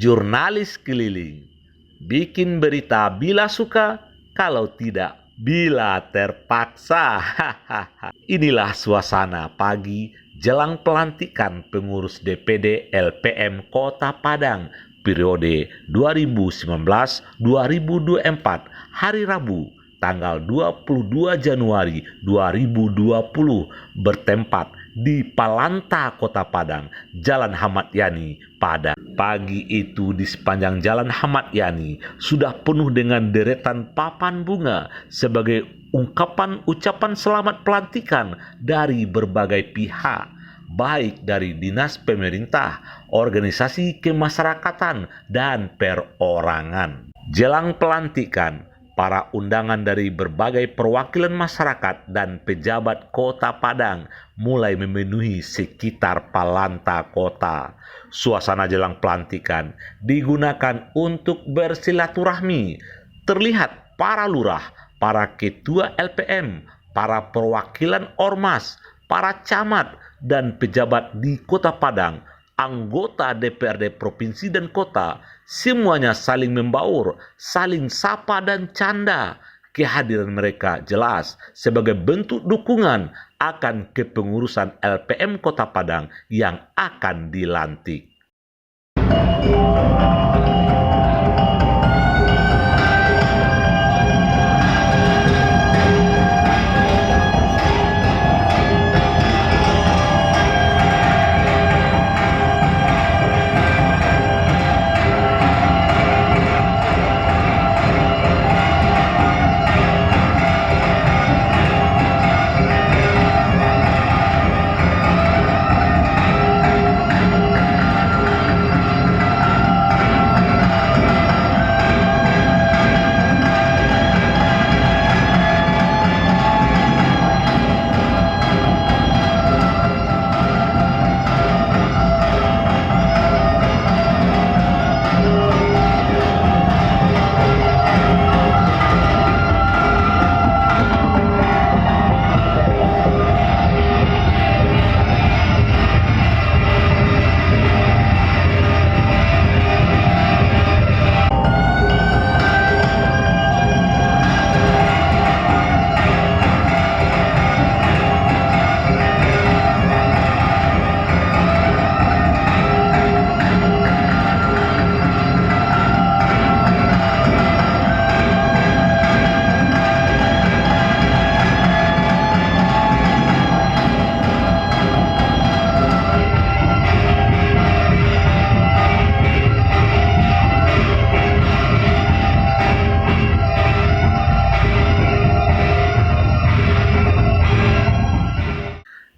jurnalis keliling. Bikin berita bila suka, kalau tidak bila terpaksa. Inilah suasana pagi jelang pelantikan pengurus DPD LPM Kota Padang periode 2019-2024 hari Rabu tanggal 22 Januari 2020 bertempat di Palanta Kota Padang, Jalan Ahmad Yani, Padang. Pagi itu di sepanjang Jalan Ahmad Yani sudah penuh dengan deretan papan bunga sebagai ungkapan ucapan selamat pelantikan dari berbagai pihak, baik dari dinas pemerintah, organisasi kemasyarakatan, dan perorangan. Jelang pelantikan, para undangan dari berbagai perwakilan masyarakat dan pejabat Kota Padang mulai memenuhi sekitar Palanta Kota. Suasana jelang pelantikan digunakan untuk bersilaturahmi. Terlihat para lurah, para ketua LPM, para perwakilan ormas, para camat, dan pejabat di Kota Padang, anggota DPRD Provinsi dan Kota, semuanya saling membaur, saling sapa dan canda. Kehadiran mereka jelas sebagai bentuk dukungan akan kepengurusan LPM Kota Padang yang akan dilantik.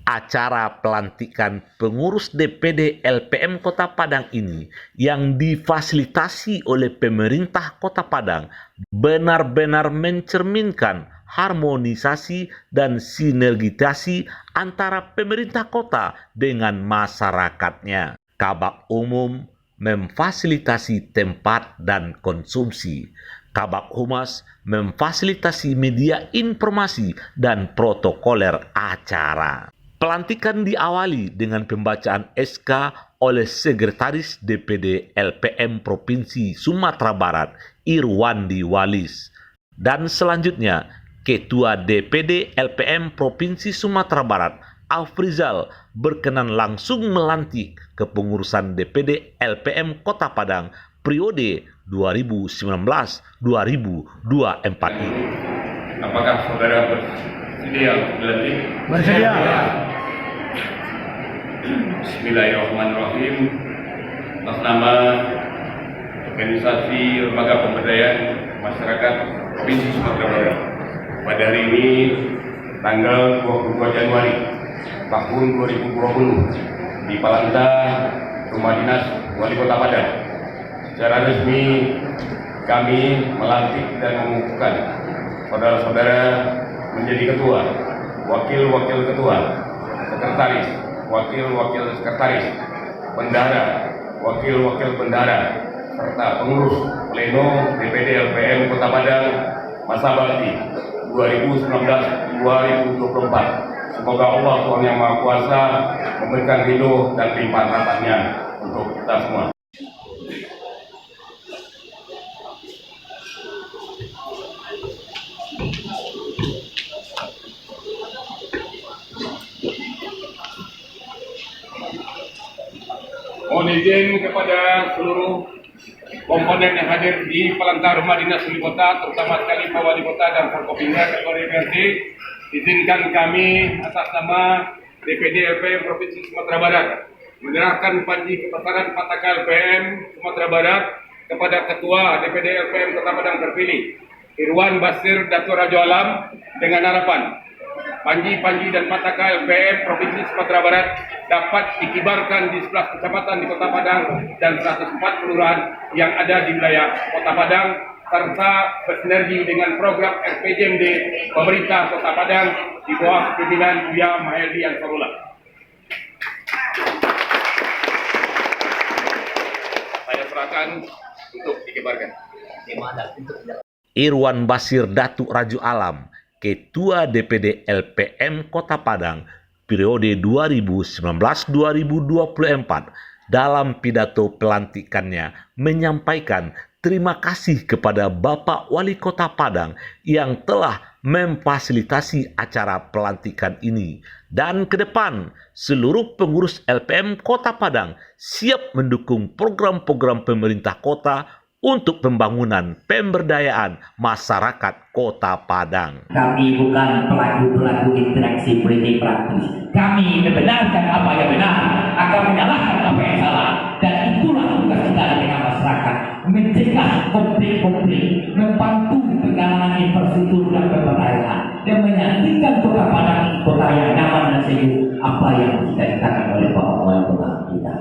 Acara pelantikan pengurus DPD LPM Kota Padang ini yang difasilitasi oleh pemerintah Kota Padang benar-benar mencerminkan harmonisasi dan sinergitasasi antara pemerintah kota dengan masyarakatnya. Kabak Umum memfasilitasi tempat dan konsumsi. Kabak Humas memfasilitasi media informasi dan protokoler acara. Pelantikan diawali dengan pembacaan SK oleh Sekretaris DPD LPM Provinsi Sumatera Barat, Irwandi Walis. Dan selanjutnya, Ketua DPD LPM Provinsi Sumatera Barat, Afrizal, berkenan langsung melantik kepengurusan DPD LPM Kota Padang periode 2019-2024 ini. Apakah saudara bersedia dilantik? Bersedia. Bismillahirrahmanirrahim. Atas nama Organisasi Lembaga Pemberdayaan Masyarakat Provinsi Sumatera Barat, pada hari ini tanggal 22 Januari tahun 2020 di Palanta, Rumah Dinas Wali Kota Padang, secara resmi kami melantik dan mengukuhkan saudara-saudara menjadi ketua, wakil-wakil ketua, sekretaris, wakil-wakil sekretaris, bendahara, wakil-wakil bendahara, serta pengurus pleno DPD LPM Kota Padang masa bakti 2019-2024. Semoga Allah Tuhan Yang Maha Kuasa memberikan ridho dan limpahan rahmatnya untuk kita semua. Mohon izin kepada seluruh komponen yang hadir di Pelantara Rumah Dinas Wali Kota, terutama sekali Pak Wali Kota dan Forkopimda Ketua DPRD, izinkan kami atas nama DPD LPM Provinsi Sumatera Barat menyerahkan panji kepesanan Pataka LPM Sumatera Barat kepada Ketua DPD LPM Kota Padang terpilih Irwan Basir Datuk Rajo Alam dengan harapan panji-panji dan Pataka LPM Provinsi Sumatera Barat dapat dikibarkan di 11 kecamatan di Kota Padang dan 104 kelurahan yang ada di wilayah Kota Padang serta bersinergi dengan program RPJMD pemerintah Kota Padang di bawah pimpinan Buya Mahyildi Ansarullah. Saya serahkan untuk dikibarkan. Irwan Basir Datuk Rajo Alam, Ketua DPD LPM Kota Padang periode 2019-2024, dalam pidato pelantikannya menyampaikan terima kasih kepada Bapak Wali Kota Padang yang telah memfasilitasi acara pelantikan ini, dan ke depan seluruh pengurus LPM Kota Padang siap mendukung program-program pemerintah kota untuk pembangunan pemberdayaan masyarakat Kota Padang. Kami bukan pelaku-pelaku interaksi politik praktis. Kami membenarkan apa yang benar, akan menyalahkan apa yang salah, dan itulah tugas kita dengan masyarakat, mencegah konflik-konflik, membantu penanganan infrastruktur dan pemberdayaan, dan menyaksikan Kota Padang kota yang nyaman dan sejuk, apa yang dikatakan oleh Pak Wali Kota kita.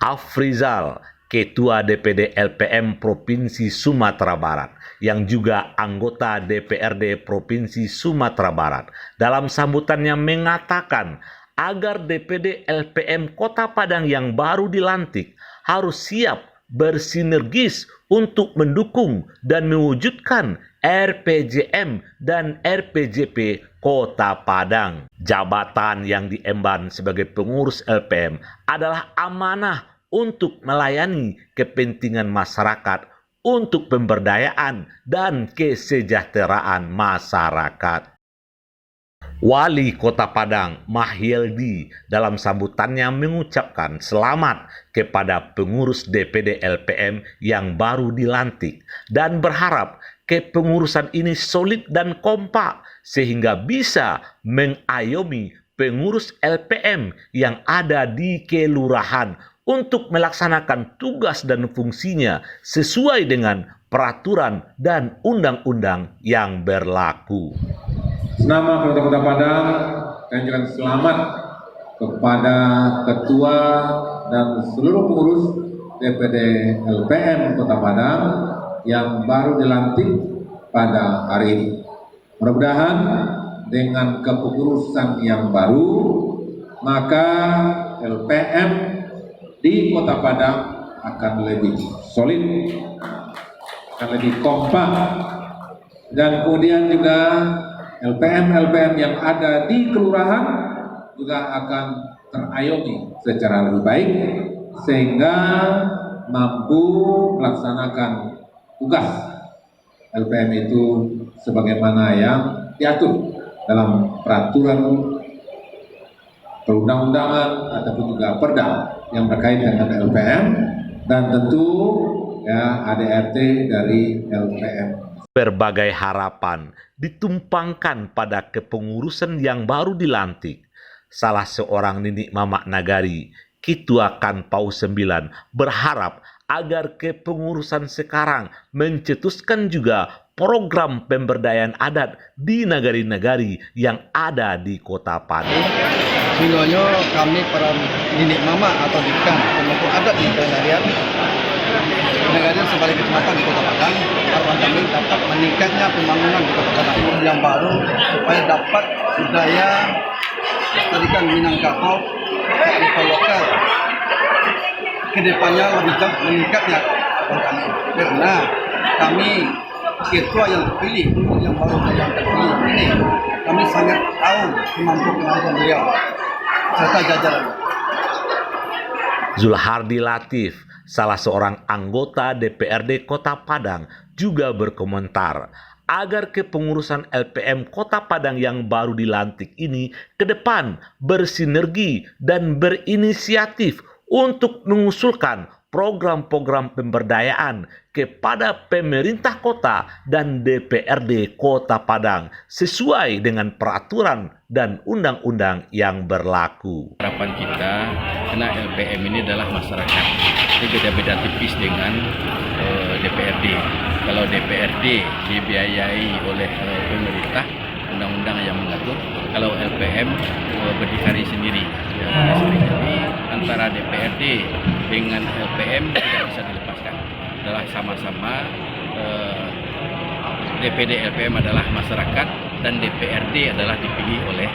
Afrizal, Ketua DPD LPM Provinsi Sumatera Barat, yang juga anggota DPRD Provinsi Sumatera Barat, dalam sambutannya mengatakan agar DPD LPM Kota Padang yang baru dilantik harus siap bersinergis untuk mendukung dan mewujudkan RPJM dan RPJP Kota Padang. Jabatan yang diemban sebagai pengurus LPM adalah amanah untuk melayani kepentingan masyarakat untuk pemberdayaan dan kesejahteraan masyarakat. Wali Kota Padang Mahyildi dalam sambutannya mengucapkan selamat kepada pengurus DPD LPM yang baru dilantik dan berharap kepengurusan ini solid dan kompak sehingga bisa mengayomi pengurus LPM yang ada di kelurahan untuk melaksanakan tugas dan fungsinya sesuai dengan peraturan dan undang-undang yang berlaku. Nama Pemerintah Kota Padang, kami ucapkan selamat kepada Ketua dan seluruh pengurus DPD LPM Kota Padang yang baru dilantik pada hari ini. Mudah-mudahan dengan kepengurusan yang baru, maka LPM di Kota Padang akan lebih solid, akan lebih kompak, dan kemudian juga LPM yang ada di kelurahan juga akan terayomi secara lebih baik sehingga mampu melaksanakan tugas LPM itu sebagaimana yang diatur dalam peraturan perundang-undangan ataupun juga perda yang berkait dengan LPM, dan tentu ya ADRT dari LPM. Berbagai harapan ditumpangkan pada kepengurusan yang baru dilantik. Salah seorang Ninik Mamak Nagari, Ketua Kanpau 9, berharap agar kepengurusan sekarang mencetuskan juga program pemberdayaan adat di nagari-nagari yang ada di Kota Padang. Sehingga kami para Ninik Mamak atau didikan pemangku adat di nagarian sebagai kecamatan di Kota Padang, harapan kami dapat meningkatnya pembangunan di Kota Padang yang baru supaya dapat budaya melestarikan Minangkabau kearifan lokal kedepannya lebih meningkatnya kami, karena kami ketua yang terpilih yang baru yang terpilih ini kami sangat tahu kemampuan beliau serta jajaran. Zulhardi Latif, salah seorang anggota DPRD Kota Padang, juga berkomentar agar kepengurusan LPM Kota Padang yang baru dilantik ini ke depan bersinergi dan berinisiatif untuk mengusulkan program-program pemberdayaan kepada pemerintah kota dan DPRD Kota Padang sesuai dengan peraturan dan undang-undang yang berlaku. Harapan kita, karena LPM ini adalah masyarakat, itu beda-beda tipis dengan DPRD. Kalau DPRD dibiayai oleh pemerintah, undang-undang yang mengatur. Kalau LPM berdikari sendiri. Jadi antara DPRD dengan LPM tidak bisa dilepaskan. Adalah sama-sama DPD LPM adalah masyarakat dan DPRD adalah dipilih oleh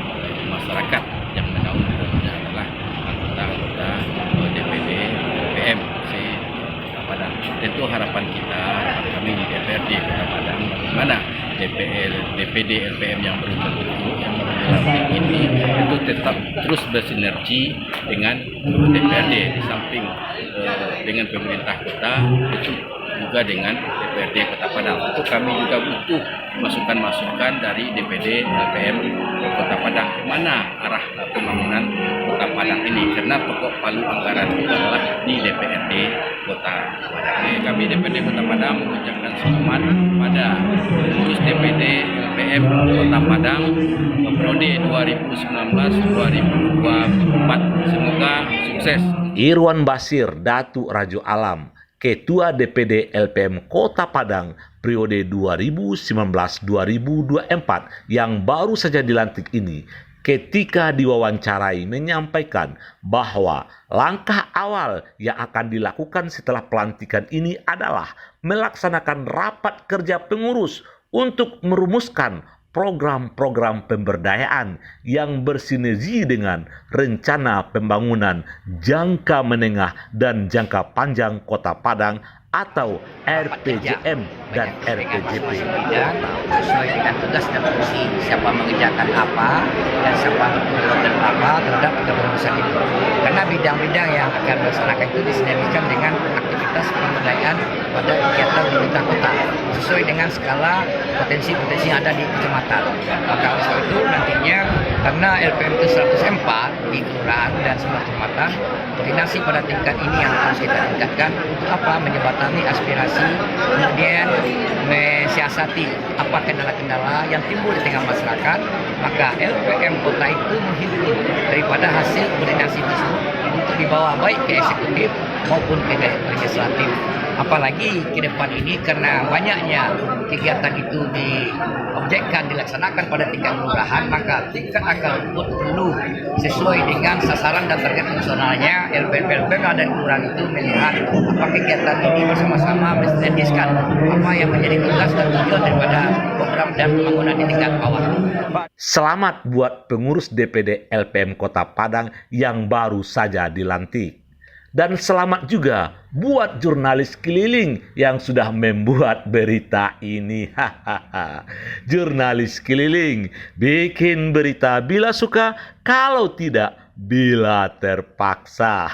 masyarakat, yang menaunginya adalah anggota DPD LPM Kota Padang. Tentu harapan kita, kami di DPRD Kota Padang, bagaimana DPD LPM yang baru terbentuk, yang baru dilantik ini itu tetap terus bersinergi dengan DPRD, di samping dengan pemerintah kota, itu juga dengan DPRD Kota Padang. Untuk kami juga butuh masukan-masukan dari DPD LPM Kota Padang, kemana arah pembangunan Kota Padang ini, karena pokok palu anggaran itu adalah di DPRD Kota Padang. Jadi kami DPD Kota Padang mengucapkan selamat pada pengurus DPD LPM Kota Padang periode 2019-2024. Semoga sukses. Irwan Basir Datu Rajo Alam, Ketua DPD LPM Kota Padang periode 2019-2024 yang baru saja dilantik ini, ketika diwawancarai menyampaikan bahwa langkah awal yang akan dilakukan setelah pelantikan ini adalah melaksanakan rapat kerja pengurus untuk merumuskan program-program pemberdayaan yang bersinergi dengan rencana pembangunan jangka menengah dan jangka panjang Kota Padang atau RPJM dan RPJP. Sesuai dengan tugas dan fungsi siapa mengerjakan apa dan siapa bertanggung apa terhadap kepengurusan itu. Karena bidang-bidang yang akan dilaksanakan itu disinergikan dengan aktivitas pemberdayaan pada kegiatan pemerintah kota sesuai dengan skala potensi-potensi yang ada di kecamatan. Maka oleh sebab itu nantinya karena LPM itu 104 di kelurahan dan semua kecamatan, koordinasi pada tingkat ini yang harus kita tingkatkan untuk apa? Menjembatani aspirasi, kemudian mensiasati apa kendala-kendala yang timbul di tengah masyarakat. Maka LPM kota itu menghimpun daripada hasil koordinasi tersebut untuk dibawa baik ke eksekutif maupun ke legislatif. Apalagi ke depan ini karena banyaknya kegiatan itu diobjekkan dilaksanakan pada tingkat kelurahan, maka tingkat akal rumput perlu sesuai dengan sasaran dan target fungsionalnya. LPM dan kelurahan itu melihat apa kegiatan ini bersama-sama mensinergiskan apa yang menjadi tugas dan tujuan daripada program dan pembangunan di tingkat bawah. Selamat buat pengurus DPD LPM Kota Padang yang baru saja dilantik. Dan selamat juga buat jurnalis keliling yang sudah membuat berita ini. Jurnalis keliling bikin berita bila suka, kalau tidak bila terpaksa.